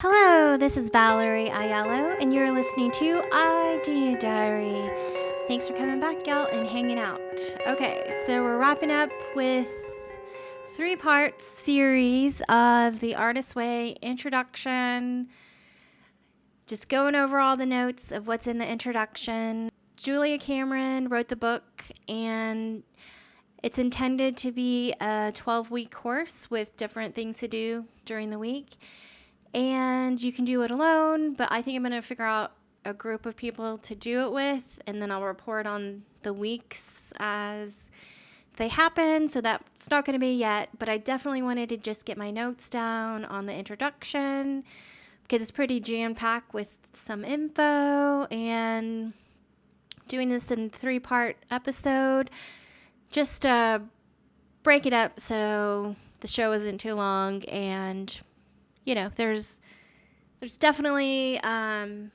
Hello, this is Valerie Aiello, and you're listening to IdeaDiary. Thanks for coming back, y'all, and hanging out. Okay, so we're wrapping up with 3-part series of The Artist's Way introduction. Just going over all the notes of what's in the introduction. Julia Cameron wrote the book, and it's intended to be a 12-week course with different things to do during the week. And you can do it alone, but I think I'm going to figure out a group of people to do it with, and then I'll report on the weeks as they happen. So that's not going to be yet, but I definitely wanted to just get my notes down on the introduction because it's pretty jam-packed with some info, and doing this in 3-part episode just to break it up so the show isn't too long. And you know, there's definitely enough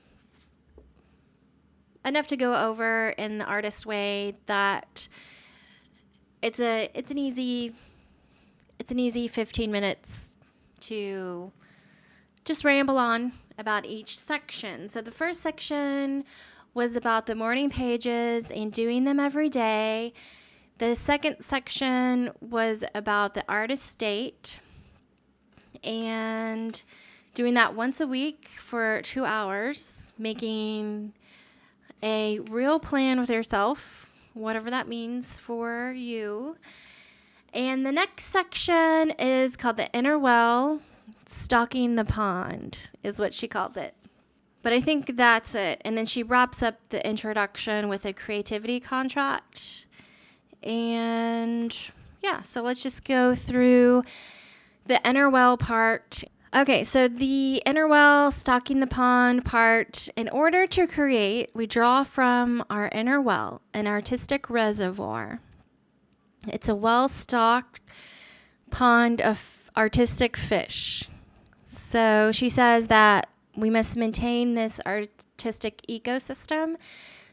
to go over in the Artist Way that it's an easy 15 minutes to just ramble on about each section. So the first section was about the morning pages and doing them every day. The second section was about the artist date and doing that once a week for 2 hours, making a real plan with yourself, whatever that means for you. And the next section is called the inner well, stocking the pond is what she calls it. But I think that's it. And then she wraps up the introduction with a creativity contract. And yeah, so let's just go through the inner well part. Okay, so the inner well, stocking the pond part. In order to create, we draw from our inner well, an artistic reservoir. It's a well-stocked pond of artistic fish. So she says that we must maintain this artistic ecosystem.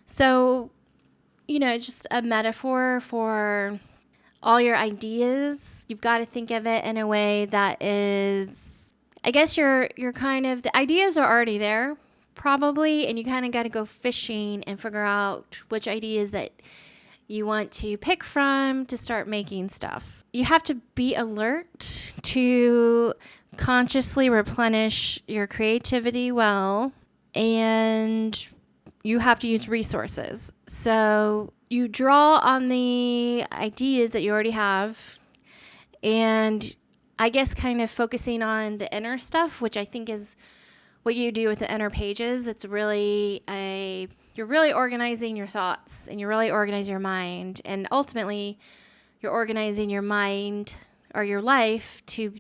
So, you know, just a metaphor for all your ideas. You've got to think of it in a way that is, I guess you're kind of, the ideas are already there probably, and you kind of got to go fishing and figure out which ideas that you want to pick from to start making stuff. You have to be alert to consciously replenish your creativity well, and you have to use resources. So you draw on the ideas that you already have, and I guess kind of focusing on the inner stuff, which I think is what you do with the inner pages. It's really you're really organizing your thoughts, and you're really organizing your mind, and ultimately you're organizing your mind or your life to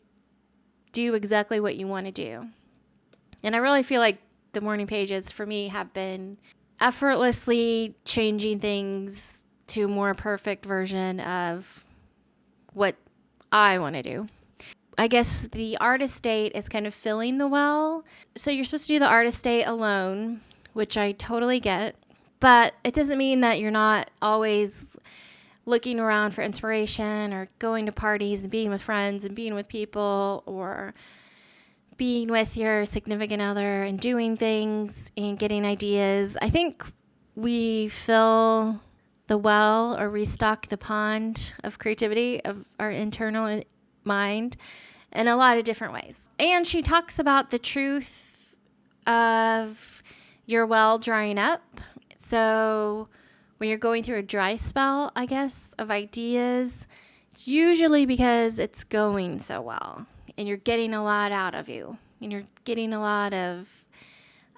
do exactly what you want to do. And I really feel like the morning pages for me have been effortlessly changing things to a more perfect version of what I want to do. I guess the artist date is kind of filling the well. So you're supposed to do the artist date alone, which I totally get, but it doesn't mean that you're not always looking around for inspiration or going to parties and being with friends and being with people, or being with your significant other and doing things and getting ideas. I think we fill the well or restock the pond of creativity of our internal mind in a lot of different ways. And she talks about the truth of your well drying up. So when you're going through a dry spell, I guess, of ideas, it's usually because it's going so well and you're getting a lot out of you, and you're getting a lot of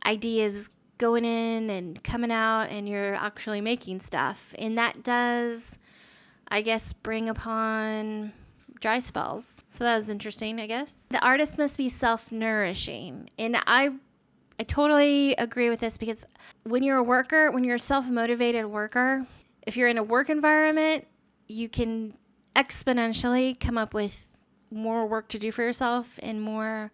ideas going in and coming out, and you're actually making stuff. And that does, I guess, bring upon dry spells. So that was interesting, I guess. The artist must be self-nourishing. And I totally agree with this, because when you're a worker, when you're a self-motivated worker, if you're in a work environment, you can exponentially come up with more work to do for yourself and more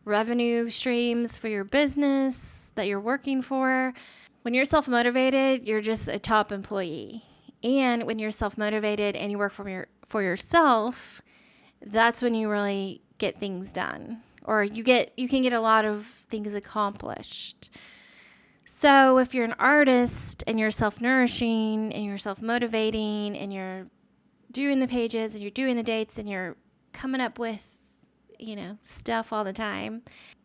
revenue streams for your business that you're working for. When you're self-motivated, you're just a top employee. And when you're self-motivated and you work for yourself, that's when you really get things done, or you can get a lot of things accomplished. So if you're an artist and you're self-nourishing and you're self-motivating and you're doing the pages and you're doing the dates and you're coming up with, stuff all the time,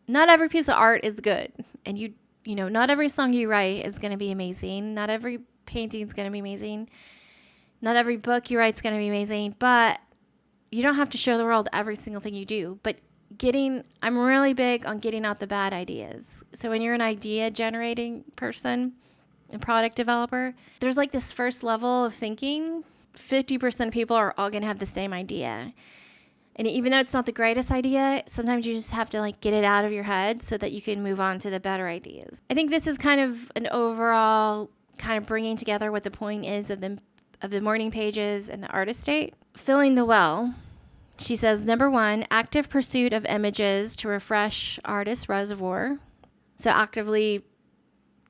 not every piece of art is good. And not every song you write is going to be amazing. Not every painting is going to be amazing. Not every book you write is going to be amazing. But you don't have to show the world every single thing you do. But I'm really big on getting out the bad ideas. So when you're an idea generating person and product developer, there's like this first level of thinking. 50% of people are all going to have the same idea. And even though it's not the greatest idea, sometimes you just have to like get it out of your head so that you can move on to the better ideas. I think this is kind of an overall kind of bringing together what the point is of the morning pages and the artist state. Filling the well. She says, number 1, active pursuit of images to refresh artist reservoir. So actively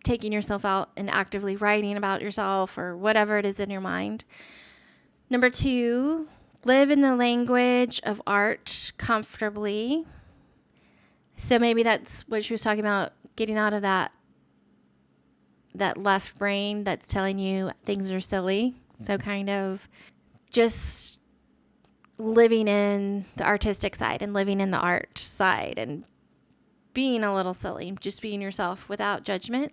taking yourself out and actively writing about yourself or whatever it is in your mind. Number 2, live in the language of art comfortably. So maybe that's what she was talking about, getting out of that left brain that's telling you things are silly. So kind of just living in the artistic side and living in the art side and being a little silly, just being yourself without judgment.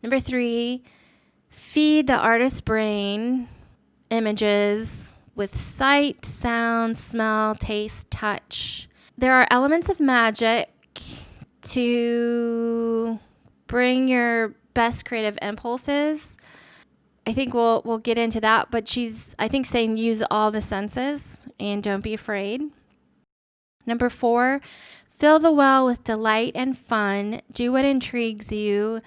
Number 3, feed the artist's brain images with sight, sound, smell, taste, touch. There are elements of magic to bring your best creative impulses. I think we'll get into that, but she's, I think, saying use all the senses and don't be afraid. Number 4, fill the well with delight and fun. Do what intrigues you.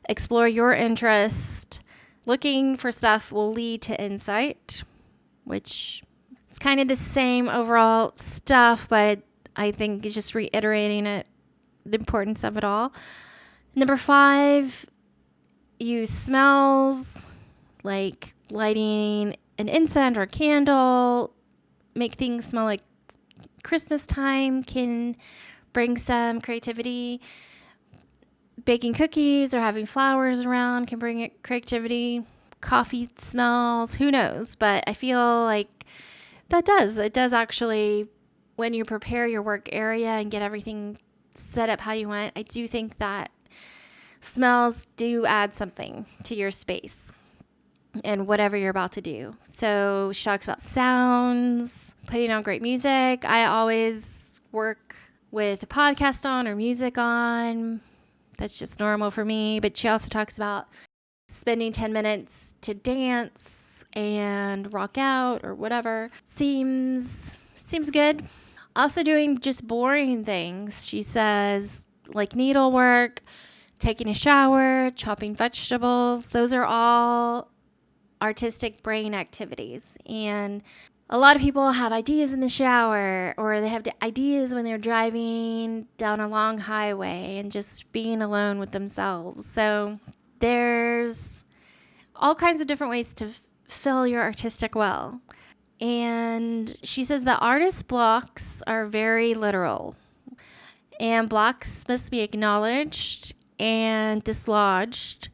Explore your interest. Looking for stuff will lead to insight, which it's kind of the same overall stuff, but I think it's just reiterating it, the importance of it all. Number 5, use smells, like lighting an incense or a candle. Make things smell like Christmas time can bring some creativity. Baking cookies or having flowers around can bring creativity. Coffee smells, who knows? But I feel like it does actually, when you prepare your work area and get everything set up how you want. I do think that smells do add something to your space and whatever you're about to do. So she talks about sounds, putting on great music. I always work with a podcast on or music on. That's just normal for me. But she also talks about spending 10 minutes to dance and rock out or whatever. Seems good. Also doing just boring things. She says like needlework, taking a shower, chopping vegetables. Those are all artistic brain activities. And a lot of people have ideas in the shower, or they have ideas when they're driving down a long highway and just being alone with themselves. So there's all kinds of different ways to fill your artistic well. And she says that artist blocks are very literal, and blocks must be acknowledged and dislodged.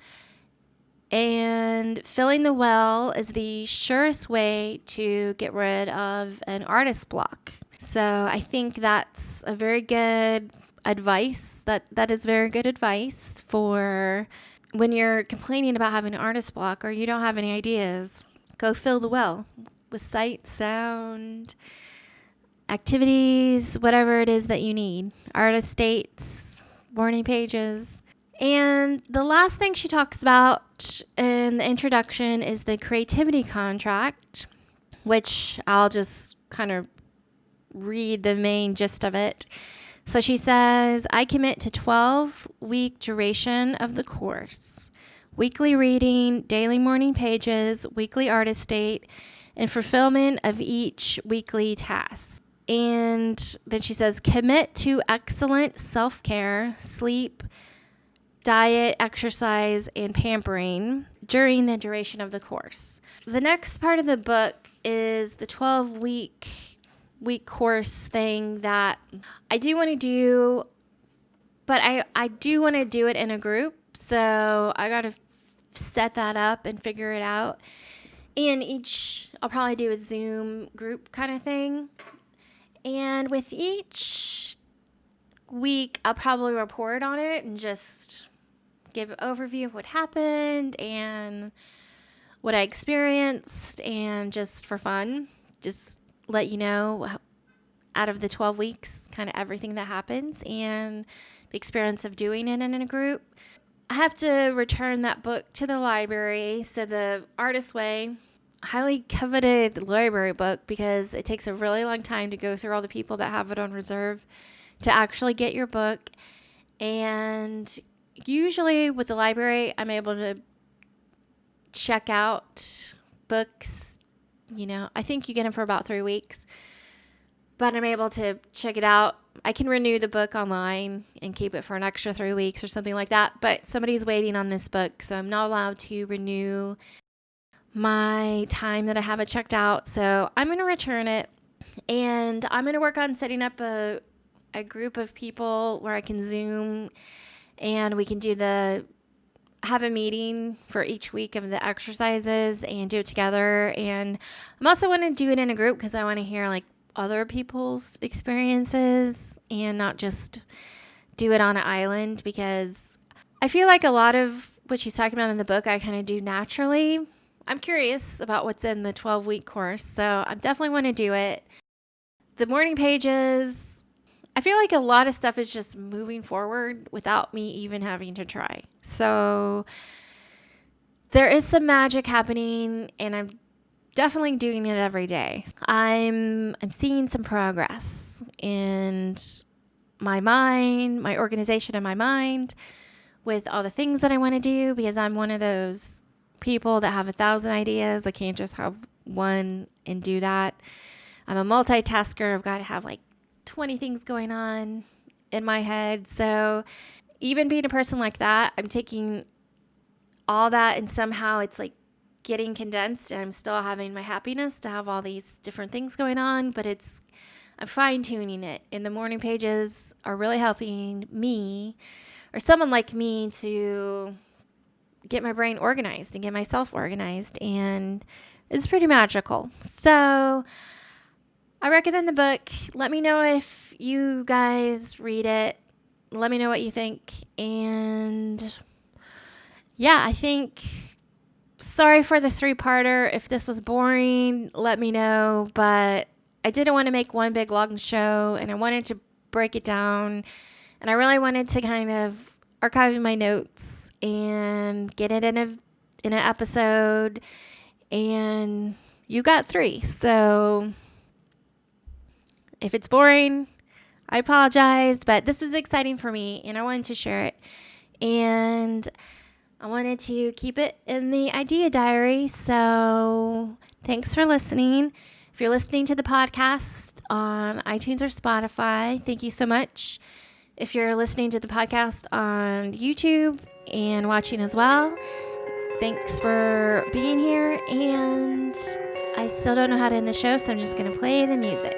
And filling the well is the surest way to get rid of an artist block. So I think that's a very good advice. That is very good advice for when you're complaining about having an artist block or you don't have any ideas. Go fill the well with sight, sound, activities, whatever it is that you need. Artist states, morning pages. And the last thing she talks about in the introduction is the creativity contract, which I'll just kind of read the main gist of it. So she says, I commit to 12-week duration of the course, weekly reading, daily morning pages, weekly artist date, and fulfillment of each weekly task. And then she says, commit to excellent self-care, sleep, diet, exercise, and pampering during the duration of the course. The next part of the book is the 12-week week course thing that I do want to do, but I do want to do it in a group. So I got to set that up and figure it out. And I'll probably do a Zoom group kind of thing. And with each week, I'll probably report on it and just give an overview of what happened and what I experienced, and just for fun, just let you know out of the 12 weeks, kind of everything that happens and the experience of doing it in a group. I have to return that book to the library. So the Artist's Way, highly coveted library book, because it takes a really long time to go through all the people that have it on reserve to actually get your book. And usually with the library, I'm able to check out books. I think you get them for about 3 weeks, but I'm able to check it out. I can renew the book online and keep it for an extra 3 weeks or something like that. But somebody's waiting on this book, so I'm not allowed to renew my time that I have it checked out. So I'm going to return it, and I'm going to work on setting up a group of people where I can Zoom, and we can have a meeting for each week of the exercises and do it together. And I'm also want to do it in a group because I want to hear like other people's experiences and not just do it on an island, because I feel like a lot of what she's talking about in the book I kind of do naturally. I'm curious about what's in the 12-week course, so I definitely want to do it. The morning pages, I feel like a lot of stuff is just moving forward without me even having to try. So there is some magic happening, and I'm definitely doing it every day. I'm seeing some progress in my mind, my organization in my mind, with all the things that I want to do, because I'm one of those people that have 1,000 ideas. I can't just have one and do that. I'm a multitasker. I've got to have like 20 things going on in my head. So even being a person like that, I'm taking all that and somehow it's like getting condensed, and I'm still having my happiness to have all these different things going on, but I'm fine tuning it. And the morning pages are really helping me, or someone like me, to get my brain organized and get myself organized, and it's pretty magical. So I recommend the book. Let me know if you guys read it. Let me know what you think. And yeah, I think, sorry for the 3-parter. If this was boring, let me know. But I didn't want to make one big long show, and I wanted to break it down. And I really wanted to kind of archive my notes and get it in an episode. And you got 3. So if it's boring, I apologize. But this was exciting for me, and I wanted to share it. And I wanted to keep it in the Idea Diary. So thanks for listening. If you're listening to the podcast on iTunes or Spotify, thank you so much. If you're listening to the podcast on YouTube and watching as well, thanks for being here. And I still don't know how to end the show, so I'm just going to play the music.